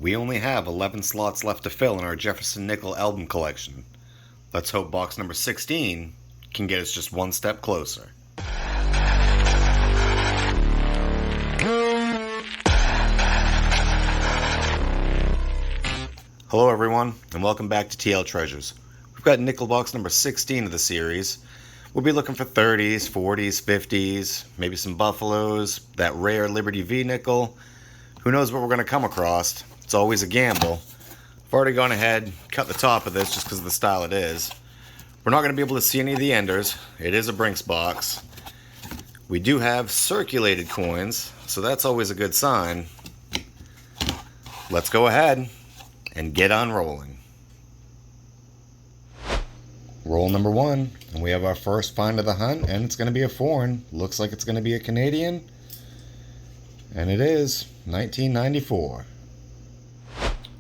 We only have 11 slots left to fill in our Jefferson Nickel album collection. Let's hope box number 16 can get us just one step closer. Hello everyone, and welcome back to TL Treasures. We've got nickel box number 16 of the series. We'll be looking for 30s, 40s, 50s, maybe some Buffaloes, that rare Liberty V nickel. Who knows what we're going to come across? It's always a gamble. I've already gone ahead, cut the top of this just because of the style it is. We're not going to be able to see any of the enders. It is a Brinks box. We do have circulated coins, so that's always a good sign. Let's go ahead and get on rolling. Roll number 1, and we have our first find of the hunt, and it's going to be a foreign. Looks like it's going to be a Canadian, and it is 1994.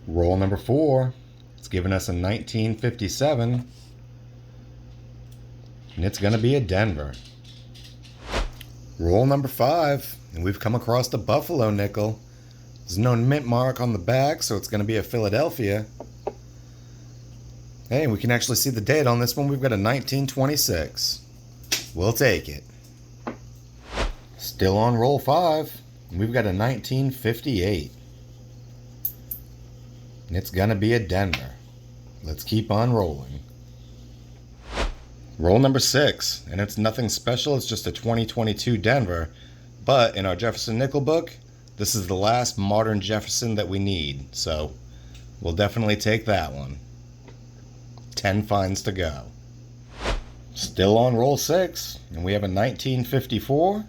Roll number 4, it's giving us a 1957, and it's going to be a Denver. Roll number 5, and we've come across the Buffalo nickel. There's no mint mark on the back, so it's going to be a Philadelphia. Hey, we can actually see the date on this one. We've got a 1926. We'll take it. Still on roll 5. We've got a 1958. And it's going to be a Denver. Let's keep on rolling. Roll number 6. And it's nothing special. It's just a 2022 Denver. But in our Jefferson Nickel book, this is the last modern Jefferson that we need. So we'll definitely take that one. 10 finds to go. Still on roll 6, and we have a 1954,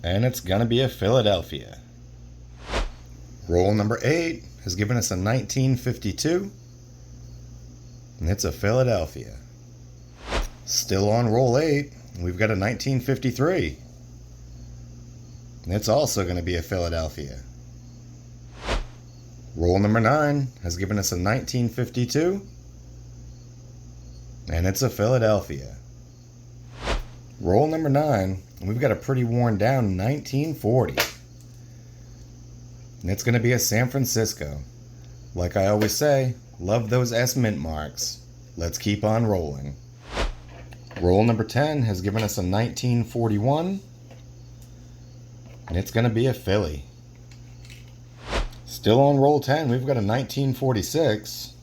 and it's gonna be a Philadelphia. Roll number 8 has given us a 1952, and it's a Philadelphia. Still on roll 8, and we've got a 1953, and it's also gonna be a Philadelphia. Roll number 9 has given us a 1952, and it's a Philadelphia. Roll number 9, and we've got a pretty worn down 1940, and it's going to be a San Francisco. Like I always say, love those S mint marks. Let's keep on rolling. Roll number 10 has given us a 1941, and it's going to be a Philly. Still on roll 10, we've got a 1946,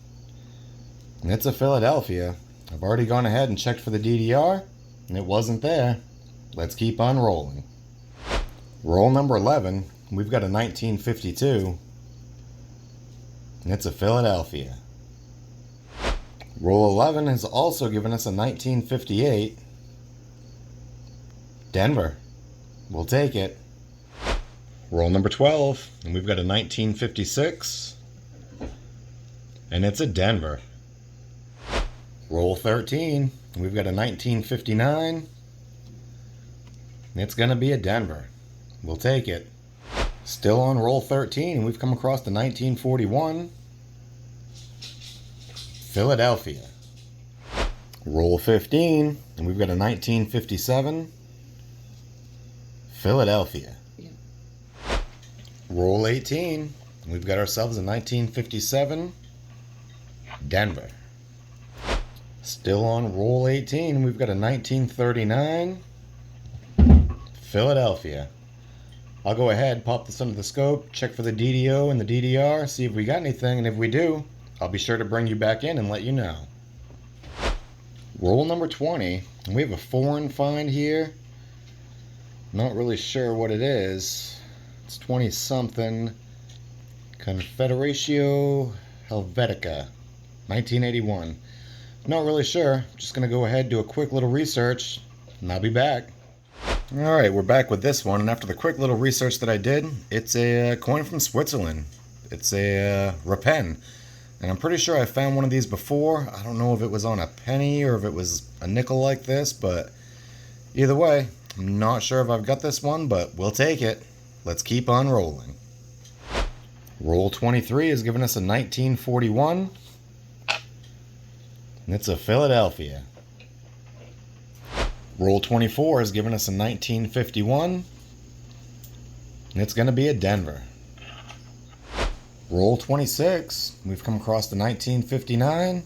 and it's a Philadelphia. I've already gone ahead and checked for the DDR, and it wasn't there. Let's keep on rolling. Roll number 11, we've got a 1952, and it's a Philadelphia. Roll 11 has also given us a 1958, Denver. We'll take it. Roll number 12, and we've got a 1956, and it's a Denver. Roll 13, and we've got a 1959, and it's going to be a Denver. We'll take it. Still on roll 13, and we've come across the 1941, Philadelphia. Roll 15, and we've got a 1957, Philadelphia. Roll 18, and we've got ourselves a 1957, Denver. Still on roll 18, we've got a 1939, Philadelphia. I'll go ahead, pop this under the scope, check for the DDO and the DDR, see if we got anything, and if we do, I'll be sure to bring you back in and let you know. Roll number 20, and we have a foreign find here. Not really sure what it is. It's 20-something. Confederatio Helvetica, 1981. Not really sure. Just going to go ahead, do a quick little research, and I'll be back. Alright, we're back with this one, and after the quick little research that I did, it's a coin from Switzerland. It's a Rapin. And I'm pretty sure I found one of these before. I don't know if it was on a penny or if it was a nickel like this, but either way, I'm not sure if I've got this one, but we'll take it. Let's keep on rolling. Roll 23 has given us a 1941, and it's a Philadelphia. Roll 24 has given us a 1951, and it's going to be a Denver. Roll 26. We've come across the 1959.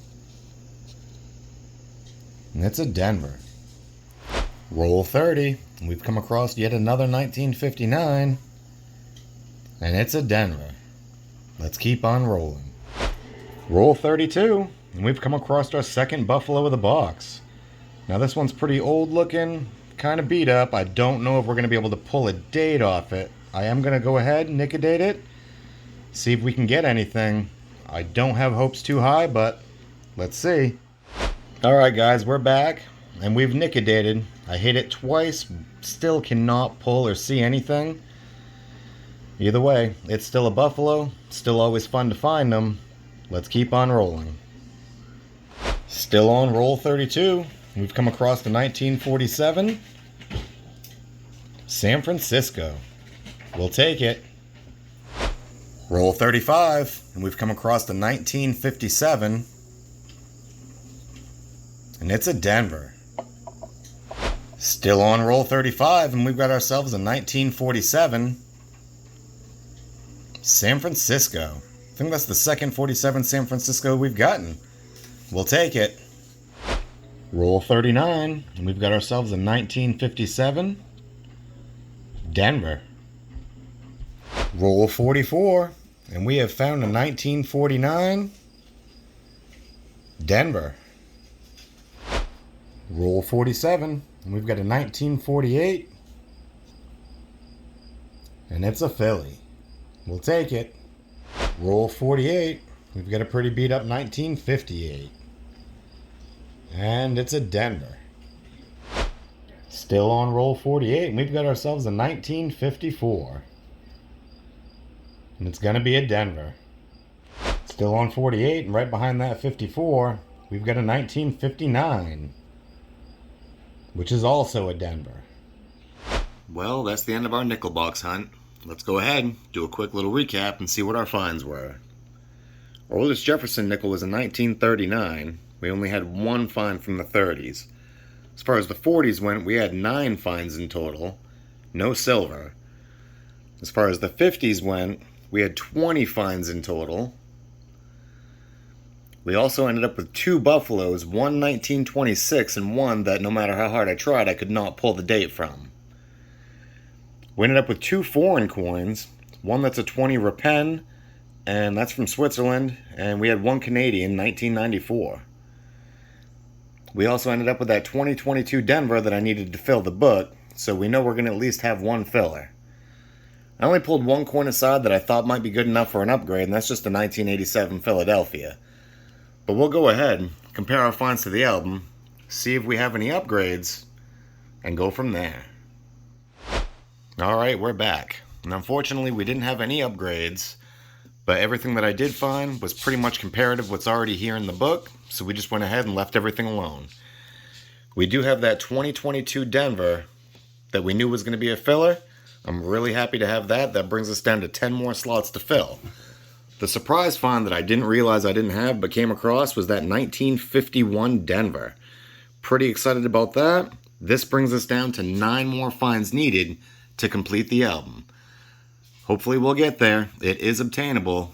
And it's a Denver. Roll 30. We've come across yet another 1959. And it's a Denver. Let's keep on rolling. Roll 32. And we've come across our second Buffalo of the box. Now this one's pretty old looking, kind of beat up. I don't know if we're going to be able to pull a date off it. I am going to go ahead and nicodate it. See if we can get anything. I don't have hopes too high, but let's see. Alright guys, we're back. And we've nicodated. I hit it twice. Still cannot pull or see anything. Either way, it's still a Buffalo. Still always fun to find them. Let's keep on rolling. Still on roll 32. We've come across the 1947. San Francisco. We'll take it. Roll 35. And we've come across the 1957. And it's a Denver. Still on roll 35. And we've got ourselves a 1947. San Francisco. I think that's the second 47 San Francisco we've gotten. We'll take it. Roll 39, and we've got ourselves a 1957 Denver. Roll 44, and we have found a 1949 Denver. Roll 47, and we've got a 1948, and it's a Philly. We'll take it. Roll 48, we've got a pretty beat up 1958. And it's a Denver. Still on roll 48, and we've got ourselves a 1954. And it's going to be a Denver. Still on 48, and right behind that 54, we've got a 1959. Which is also a Denver. Well, that's the end of our nickel box hunt. Let's go ahead, do a quick little recap, and see what our finds were. Our oldest Jefferson nickel was in 1939. We only had one find from the 30s. As far as the 40s went, we had 9 finds in total. No silver. As far as the 50s went, we had 20 finds in total. We also ended up with 2 Buffaloes, one 1926 and one that no matter how hard I tried, I could not pull the date from. We ended up with 2 foreign coins, one that's a 20 Repen, and that's from Switzerland, and we had 1 Canadian, 1994. We also ended up with that 2022 Denver that I needed to fill the book, so we know we're going to at least have 1 filler. I only pulled 1 coin aside that I thought might be good enough for an upgrade, and that's just the 1987 Philadelphia. But we'll go ahead, compare our finds to the album, see if we have any upgrades, and go from there. Alright, we're back. And unfortunately, we didn't have any upgrades, but everything that I did find was pretty much comparative what's already here in the book, so we just went ahead and left everything alone. We do have that 2022 Denver that we knew was going to be a filler. I'm really happy to have that. That brings us down to 10 more slots to fill. The surprise find that I didn't realize I didn't have but came across was that 1951 Denver. Pretty excited about that. This brings us down to 9 more finds needed to complete the album. Hopefully we'll get there. It is obtainable.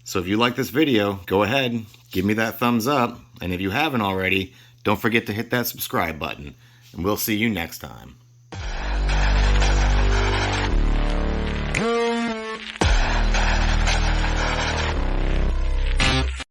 So if you like this video, go ahead, give me that thumbs up. And if you haven't already, don't forget to hit that subscribe button. And we'll see you next time.